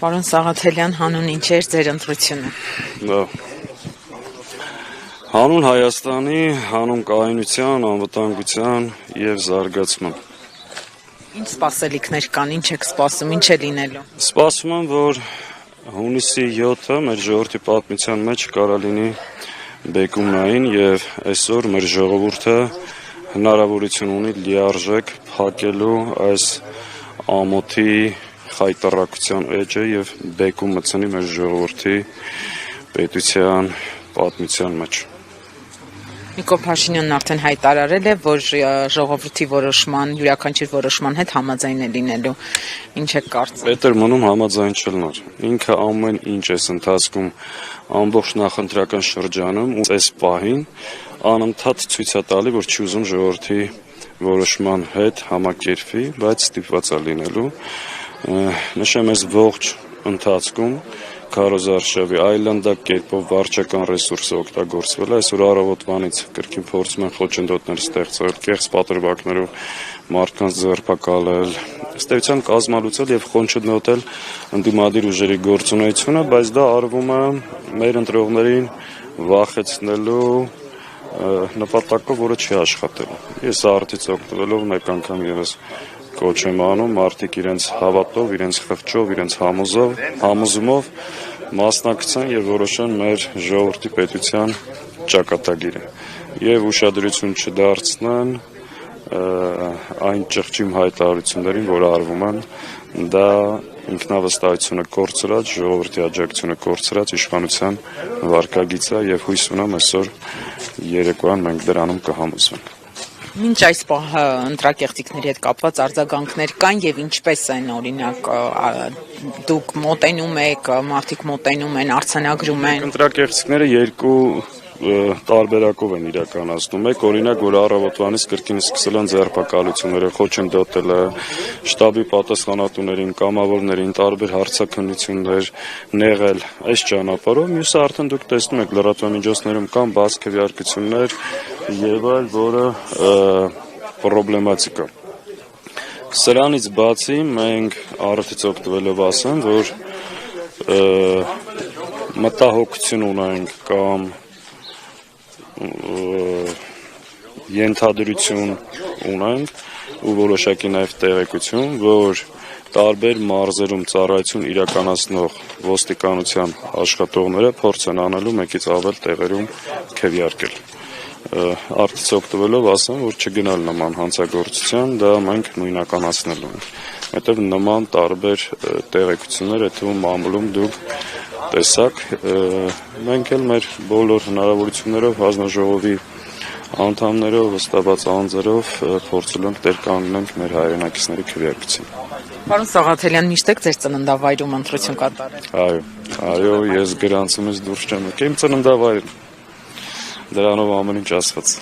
Պարոն Սաղաթելյան, հանուն ինչ էր ձեր ընտրությունը։ Հանուն Հայաստանի, հանուն կայունության, անվտանգության եւ զարգացման։ Ինչ սպասելիքներ կան, ինչ եք սպասում, ինչ է լինելու։ Սպասում եմ, որ հունիսի 7-ը մեր ժողովրդի պատմության մեջ կարա լինի բեկումնային եւ այսօր մեր ժողովուրդը հնարավորություն ունի լիարժեք փակելու այս ամոթի խայտառակության էջը եւ բեկում մտցնի մեր ժողովրդի պետության պատմության մեջ։ Նիկոլ Փաշինյանն արդեն հայտարարել է, որ ժողովրդի որոշման, յուրաքանչյուր որոշման հետ համաձայն է լինելու։ Ինչ եք կարծում։ Պետր մնում համաձայն չլներ։ Ինքը ամեն ինչ էս ընթացքում ամբողջ նախընտրական շրջանում ու այս պահին անընդհատ ցույց է տալի, որ չի ուզում ժողովրդի որոշման հետ համակերպվի, բայց ստիպված է լինելու։ Նշեմ, այս ողջ ընթացքում քարոզարշավի այլանդակ կերպով վարչական ռեսուրսը օգտագործվել է, այսօր առավոտվանից կրկին փորձում են խոչընդոտներ ստեղծել, կեղծ պատրվակներով մարդկանց ձերբակալել, ըստ էության կազմալուծել եւ խոչընդոտել ընդդիմադիր ուժերի գործունեությունը, բայց դա արվում է մեր ընտրողներին վախեցնելու նպատակով, որը չի աշխատելու։ Ես արդից օգտվելով մեկ անգամ եւս կոչ եմ անում մարդիկ իրենց հավատով, իրենց խղճով, իրենց համոզումով մասնակցեն եւ որոշեն մեր ժողովրդի պետության ճակատագիրը եւ ուշադրություն չդարձնեն այն ճղճիմ հայտարարություններին, որ արվում են, դա ինքնավստահությունը կորցրած, ժողովրդի աջակցությունը կորցրած իշխանության վարկագիծ է եւ հույս ունեմ այսօր երեկոյան մենք դրանում կհամոզվենք։ Մինչ այս պահը ընտրակեղծիքների հետ կապված արձագանքներ կան եւ ինչպես են, օրինակ, դուք մոտենում եք, մարդիկ մոտենում են, արձանագրում են։ Ընտրակեղծիքները երկու տարբերակով են իրականացնում։ Մեկ օրինակ, որ առավոտվանից կրկին սկսել են ձերբակալությունները, խոչընդոտելը, շտաբի պատասխանատուներին, կամավորներին, տարբեր հարցաքննություններ նեղել այս ճանապարհով, մյուսը արդեն դուք տեսնում եք լրատվամիջոցներում կան բաց քվեարկություններ եւ այլ, որը պրոբլեմատիկ է։ Սրանից բացի մենք արդից օգտվելով ասեմ, որ մտահոգություն ունենք կամ ենթադրություն ունենք ու որոշակի նաև տեղեկություն, որ տարբեր մարզերում ծառայություն իրականացնող ոստիկանության աշխատողները փորձ են անելու մեկից ավել տեղերում քվեարկել։ Արդից օգտվելով ասեմ, որ չգնալ նման հանցագործության, դա մենք նույնականացնելու ենք։ Հետև նման տարբեր տեղեկություններ այդ թվում մամուլում դուք տեսակ, մենք էլ մեր բոլոր հնարավորություններով հանձնաժողովի անդամներով, վստահված անձերով փորձել ենք տեր կանգնենք մեր հայրենակիցների քվեարկության։ Պարոն Սաղաթելյան, միշտ եք ձեր ծննդավայրում ընտրություն կատարել։ Այո, ես գրանցումից դուրս չեմ եկել, իմ ծննդավայրն։ Դրանով ամեն ինչ ասված։